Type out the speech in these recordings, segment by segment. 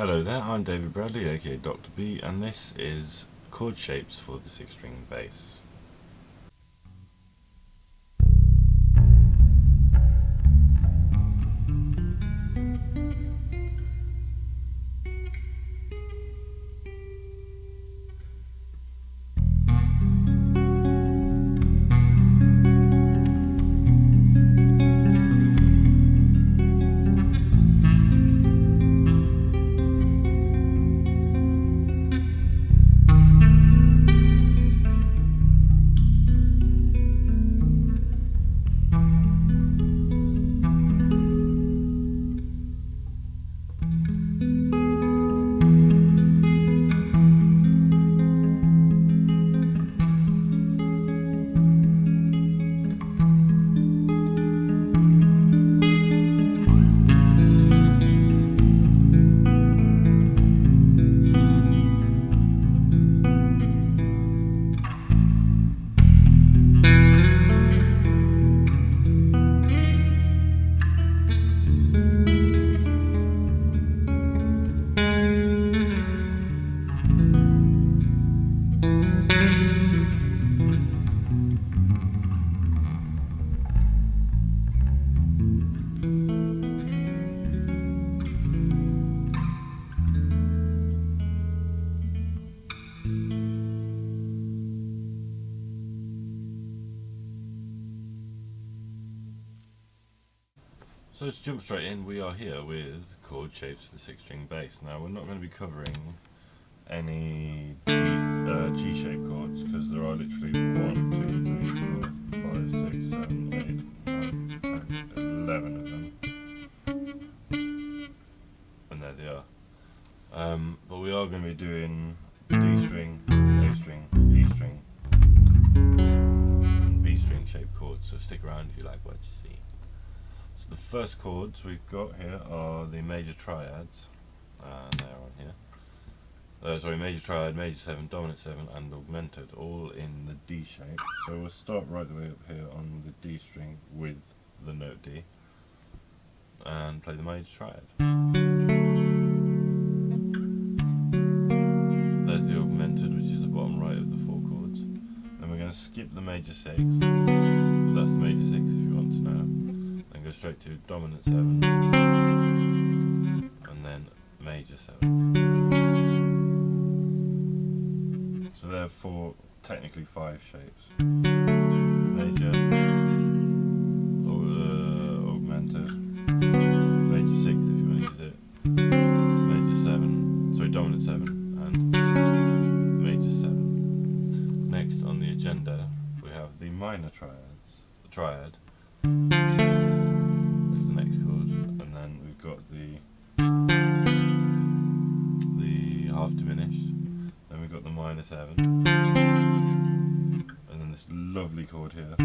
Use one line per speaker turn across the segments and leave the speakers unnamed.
Hello there, I'm David Bradley, aka Dr. B, and this is chord shapes for the 6-string bass. So to jump straight in, we are here with chord shapes for the 6-string bass. Now we're not going to be covering any G-shaped chords because there are literally 1, 2, 3, 4, 5, 6, 7, 8, 9, 10, 11 of them. And there they are. But we are going to be doing D string, A string, E string, and B string shaped chords, so stick around if you like what you see. So the first chords we've got here are the major triads, and they're on here. Major triad, major 7, dominant 7 and augmented, all in the D shape. So we'll start right the way up here on the D string with the note D and play the major triad. There's the augmented, which is the bottom right of the 4 chords. Then we're going to skip the major 6, but that's the major 6 if you want to know. Then go straight to dominant 7 and then major 7. So there are technically 5 shapes. Major, augmented, major 6 if you want to use it, major 7, dominant 7 and major 7. Next on the agenda we have the minor triad. Is the next chord, and then we've got the half diminished, then we've got the minor 7, and then this lovely chord here,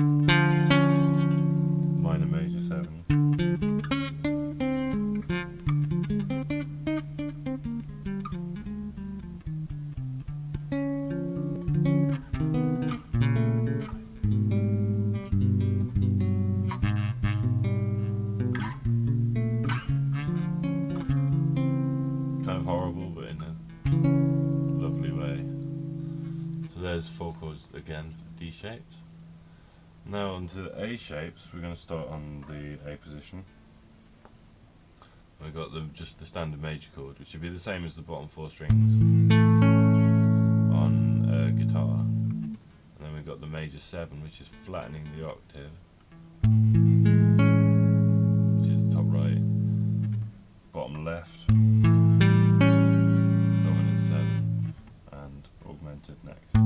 minor major 7, kind of horrible but in a lovely way. So there's 4 chords again for the D shapes. Now onto the A shapes. We're going to start on the A position. We've got just the standard major chord, which would be the same as the bottom 4 strings on guitar. And then we've got the major 7, which is flattening the octave, which is the top right, bottom left, dominant 7 and augmented next. Am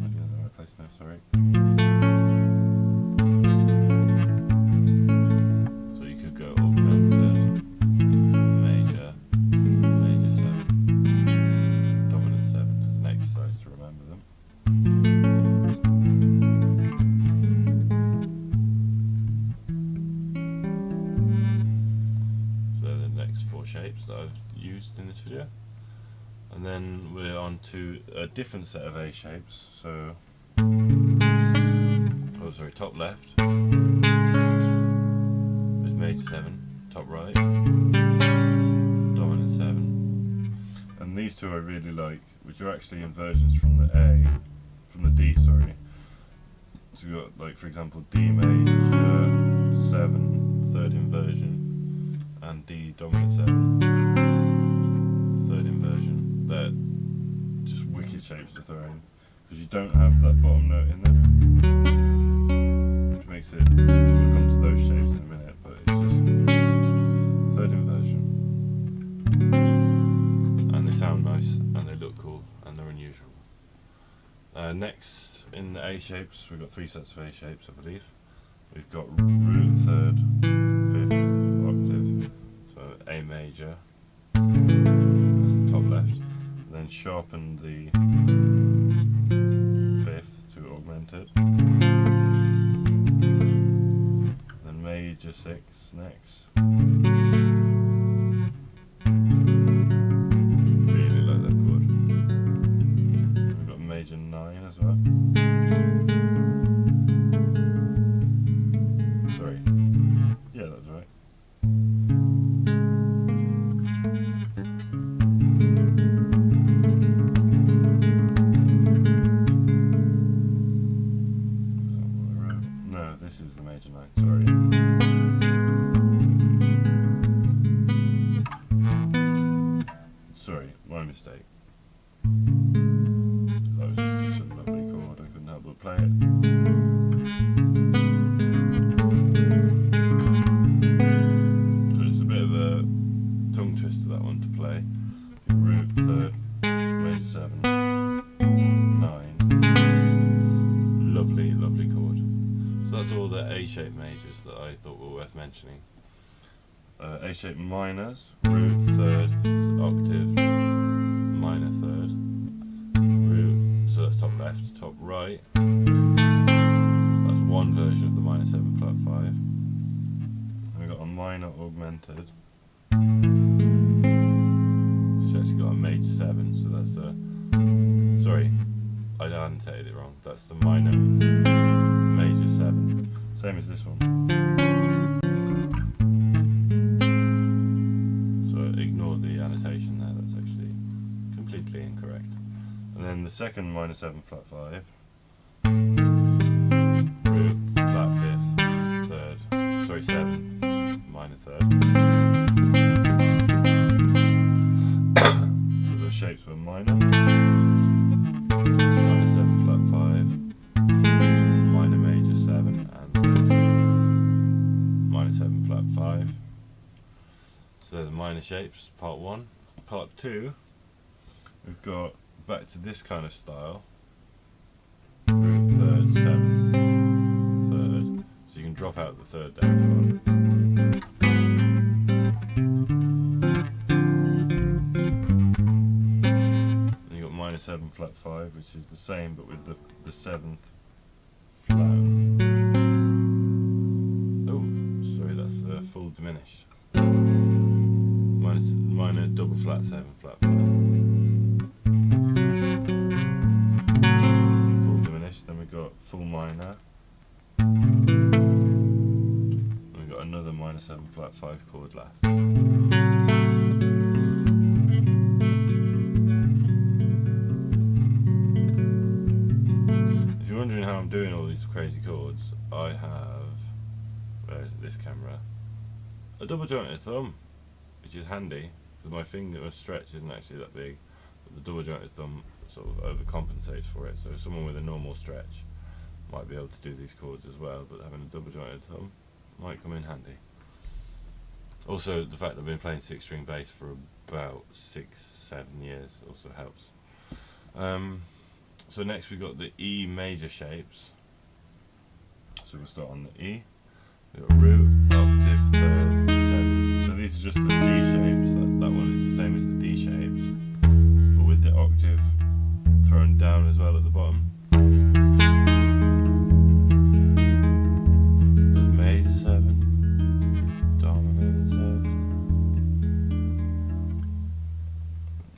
I doing the right place now? Sorry. So you could go augmented, major, major 7, dominant 7 as an exercise to remember them. Next 4 shapes that I've used in this video, and then we're on to a different set of A shapes. So, top left is major 7, top right, dominant 7. And these two I really like, which are actually inversions from the D, sorry. So we've got, like, for example, D major 7, third inversion, and D dominant 7, third inversion. They're just wicked shapes to throw in, because you don't have that bottom note in there, which makes it, we'll come to those shapes in a minute, but it's just third inversion. And they sound nice, and they look cool, and they're unusual. Next, in the A shapes, we've got 3 sets of A shapes, I believe. We've got root, 3rd, 5th octave, so A major, that's the top left. And then sharpen the 5th to augmented. Then major 6 next. Really like that chord. We've got major 9 as well. Sorry. Yeah, that's right. No, this is the major 9, sorry. Sorry, my mistake. That was just such a lovely chord, I couldn't help but play it. So it's a bit of a tongue twister, that one, to play. Root, 3rd, major 7, 9. Lovely, lovely chord. So that's all the A-shaped majors that I thought were worth mentioning. A-shaped minors, root, 3rd, octave, minor 3rd, root, so that's top left, top right, that's one version of the minor 7 flat 5, and we've got a minor augmented, it's actually got a major 7, so that's a, sorry, I annotated it wrong, that's the minor major 7, same as this one. Ignore the annotation there, that's actually completely incorrect. And then the second minor 7 flat 5, root, flat 5th, 3rd, sorry 7th, minor 3rd. So the shapes were minor, minor 7 flat 5, minor major 7, and minor 7 flat 5. So they're the minor shapes, part 1. Part 2, we've got back to this kind of style. Root, 3rd, 7th, 3rd. So you can drop out the 3rd there as well. Then you've got minor 7 flat 5, which is the same but with the 7th flat. Oh, sorry, that's full diminished. Minor double flat 7 flat 5. Full diminished, then we've got full minor. And we've got another minor 7 flat 5 chord last. If you're wondering how I'm doing all these crazy chords, I have, where's this camera? A double jointed thumb, which is handy because my finger stretch isn't actually that big, but the double jointed thumb sort of overcompensates for it. So someone with a normal stretch might be able to do these chords as well, but having a double jointed thumb might come in handy. Also, the fact that I've been playing 6-string bass for about 6-7 years also helps. So next we've got the E major shapes. So we'll start on the E. We've got root, octave, 3rd, 7th. So these are just the D shapes. That one is the same as the D shapes, but with the octave thrown down as well at the bottom. There's major 7, dominant 7,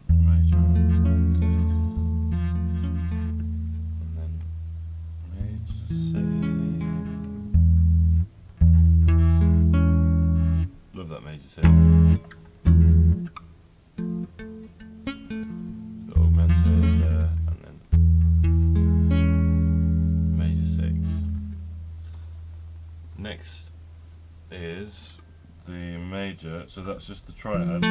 major augmented, and then major 6. flat major 6. So augmented there, and then major 6. Next is the major, so that's just the triad,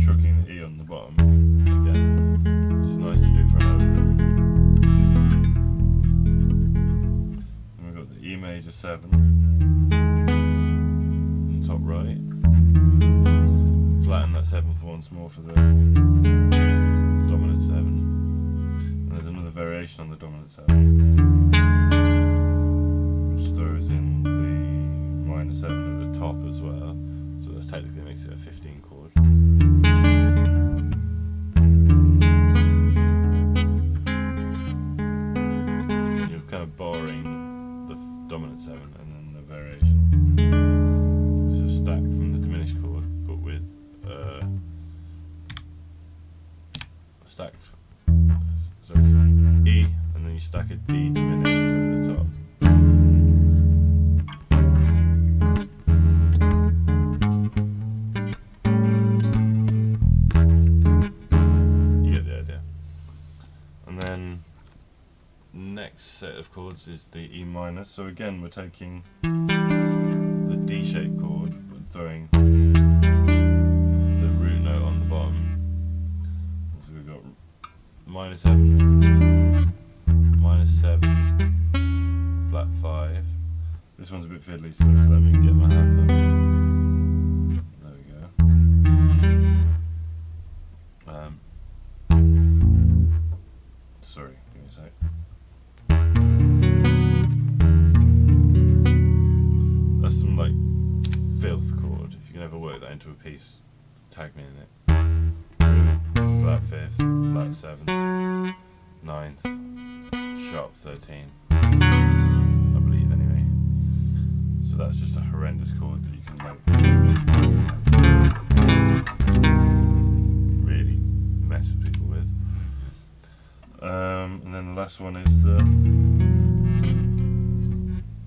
chucking the E on the bottom again, which is nice to do for an open. Then we've got the E major 7 on the top right. Flatten that 7th once more for the dominant 7. And there's another variation on the dominant 7, which throws in the minor 7 at the top as well. So that technically makes it a 15 chord. And you're kind of borrowing the dominant 7 and then the variation. It's a stack from the diminished chord, but with stacked. So it's E, and then you stack a D diminished over the top. You get the idea. And then next set of chords is the E minor. So again, we're taking the D-shaped chord, but throwing the root note on the bottom. So we've got minor 7, minor 7, flat 5. This one's a bit fiddly, so let me get my hand on it. There we go. Sorry, give me a sec. That's some like filth chord. If you can ever work that into a piece, tag me in it. Root, flat 5th, flat 7th, 9th, sharp 13, I believe anyway. So that's just a horrendous chord that you can like really mess with people with. And then the last one is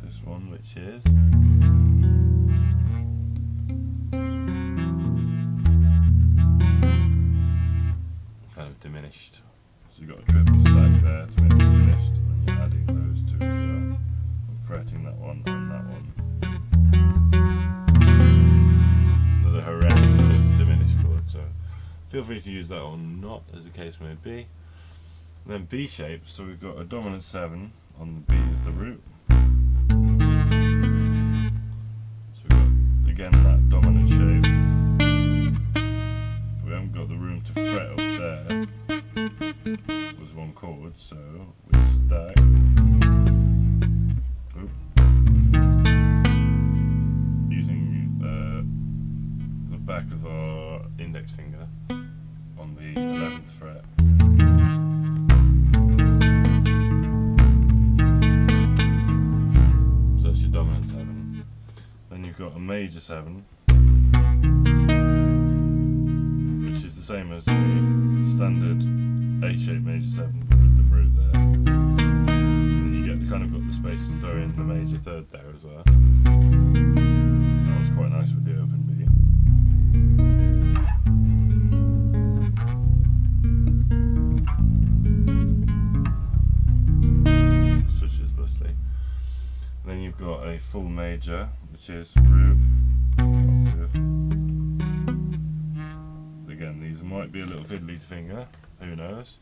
this one, which is kind of diminished. So you've got a triple stack there to make it diminished, and then you're adding those two as well. I'm fretting that one and that one. Another horrendous diminished chord, so feel free to use that or not, as the case may be. And then B shape, so we've got a dominant 7 on the B as the root. So we've got again that dominant shape. We haven't got the room to fret up there. Was one chord, so we stack. Using the back of our index finger on the 11th fret. So that's your dominant 7. Then you've got a major 7, which is the same as the standard A-shaped major 7 with the root there. And you kind of got the space to throw in the major 3rd there as well. That was quite nice with the open B. Switches thusly. Then you've got a full major, which is root, octave. Again, these might be a little fiddly to finger, who knows.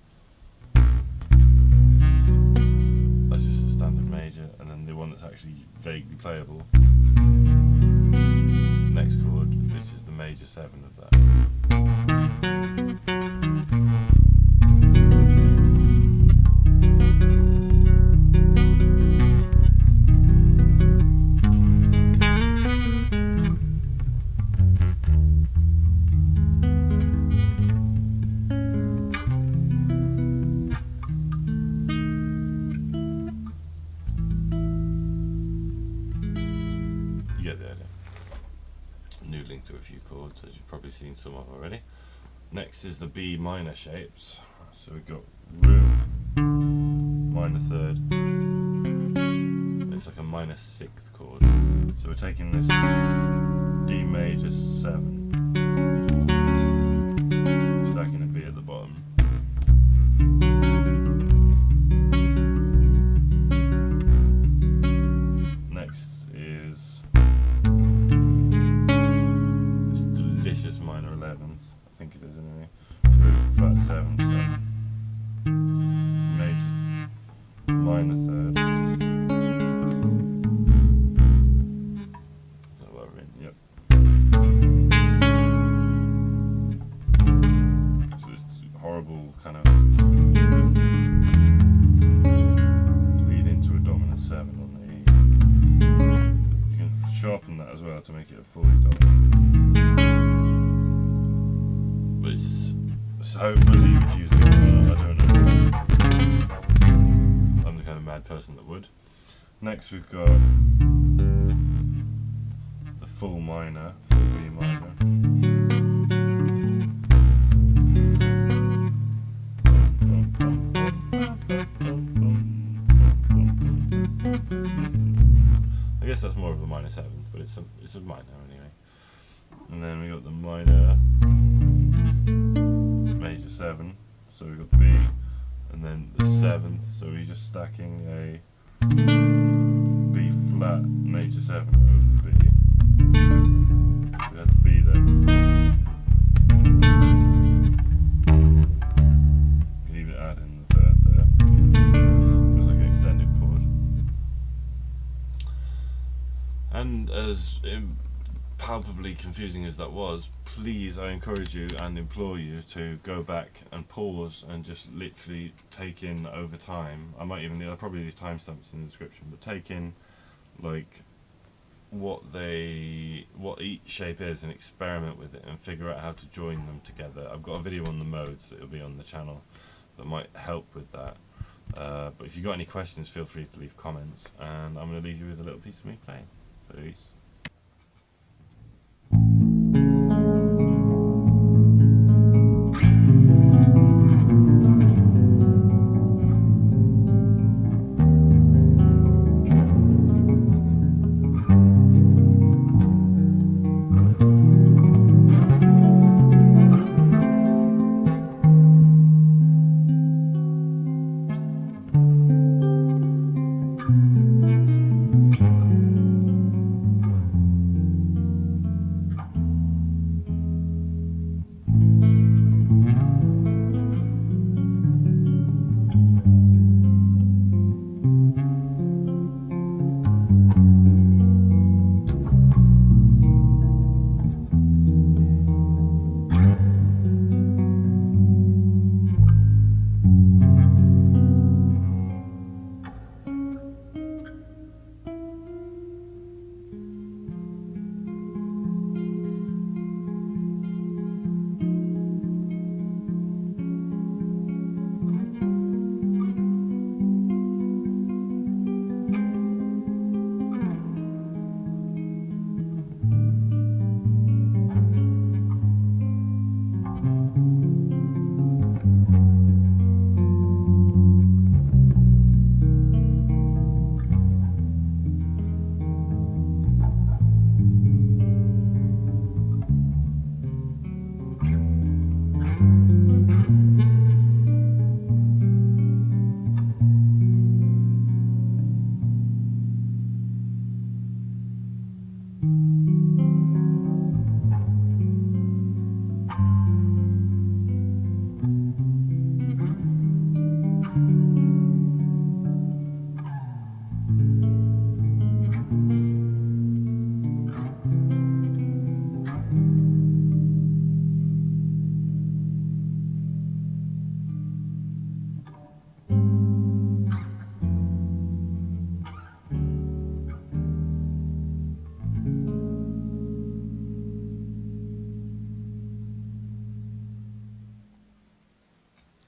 That's just a standard major, and then the one that's actually vaguely playable. Next chord, this is the major 7 of that. Noodling through a few chords, as you've probably seen some of already. Next is the B minor shapes. So we've got root, minor 3rd, it's like a minor 6th chord. So we're taking this D major 7, stacking a B at the bottom. Next is this delicious minor 11th, I think it is anyway, flat 7th, major minor 3rd. Is that what I've written? Yep. So this horrible kind of lead into a dominant 7 on the E. You can sharpen that as well to make it a fully dominant. But it's so whether you would use it or not, I don't know. I'm the kind of mad person that would. Next we've got the full minor, full B minor. I guess that's more of a minor 7th, but it's a minor anyway. And then we got the minor major 7, so we got B, and then the 7th, so we're just stacking a B flat major 7 over B. We had the B there before. You can even add in the 3rd there. It's like an extended chord. And as palpably confusing as that was, please, I encourage you and implore you to go back and pause and just literally take in over time. I might even, I'll probably leave timestamps in the description, but take in like what each shape is and experiment with it and figure out how to join them together. I've got a video on the modes that will be on the channel that might help with that. But if you've got any questions, feel free to leave comments, and I'm going to leave you with a little piece of me playing. Peace.